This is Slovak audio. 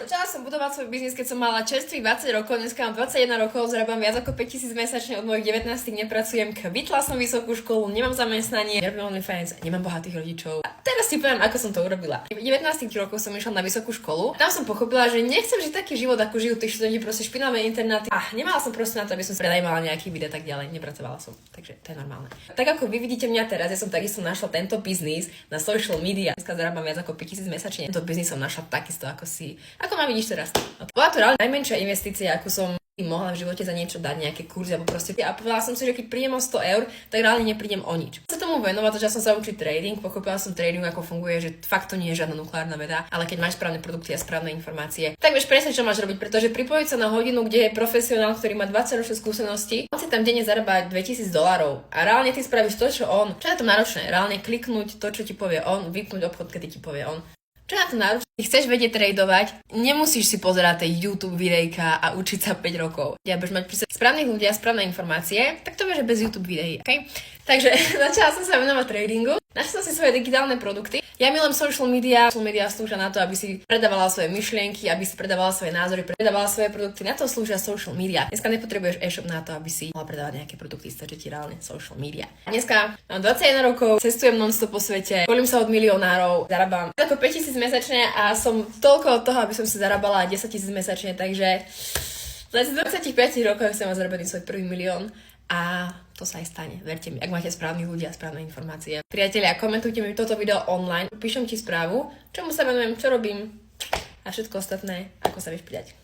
Začala som budovať svoj biznis, keď som mala čerstvých 20 rokov, dneska mám 21 rokov, zarábam viac ako 5000 mesačne, od mojich 19 nepracujem, kvitla som vysokú školu, nemám zamestnanie, nerobím OnlyFans, nemám bohatých rodičov. A teraz si poviem, ako som to urobila. V 19 rokov som išla na vysokú školu. Tam som pochopila, že nechcem žiť taký život, ako žijú tí študenti, proste špinavé internáty. A nemala som proste na to, aby som prenajímala nejaký video tak ďalej, nepracovala som. Takže to je normálne. Tak ako vy vidíte mňa teraz, ja som takisto našla tento biznis na social media. Dneska zarábam viac ako 5000 mesačne. Tento biznis som našla takisto ako ma vidíš teraz. Bola to reálne najmenšia investícia, ako som mohla v živote za niečo dať, nejaké kurzy alebo proste. A povedala som si, že keď prídem o 100 eur, tak reálne neprídem o nič. Sa tomu venovať, začala som sa učiť trading, pochopila som trading, ako funguje, že fakt to nie je žiadna nukleárna veda, ale keď máš správne produkty a správne informácie, tak vieš presne, čo máš robiť, pretože pripojiť sa na hodinu, kde je profesionál, ktorý má 20 ročné skúsenosti, on si tam denne zarába $2000 a reálne ty spravíš to, čo on. Čo je to náročné? Reálne kliknúť to, čo ti povie on, vypnúť obchod, keď ti povie on. Čo na to náročné? Chceš vedieť tradovať, nemusíš si pozerať tie YouTube videjka a učiť sa 5 rokov. Ja budeš mať pri sebe správnych ľudí a správne informácie, tak to vieš bez YouTube videí, okay? Takže začala som sa venovať tradingu, našla som si svoje digitálne produkty. Ja milujem social media slúžia na to, aby si predávala svoje myšlienky, aby si predávala svoje názory, predávala svoje produkty, na to slúžia social media. Dneska nepotrebuješ e-shop na to, aby si mohla predávať nejaké produkty, stačí ti reálne social media. Dneska mám 21 rokov, cestujem non-stop po svete, volím sa od milionárov, zarábam ako 5000 mesačne a som toľko od toho, aby som si zarábala 10 000 mesačne, takže za 25 rokov som mal zarobený svoj prvý milión a to sa aj stane, verte mi, ak máte správnych ľudí a správne informácie. Priatelia, komentujte mi toto video online, píšem ti správu, čomu sa venujem, čo robím a všetko ostatné, ako sa vieš pridať.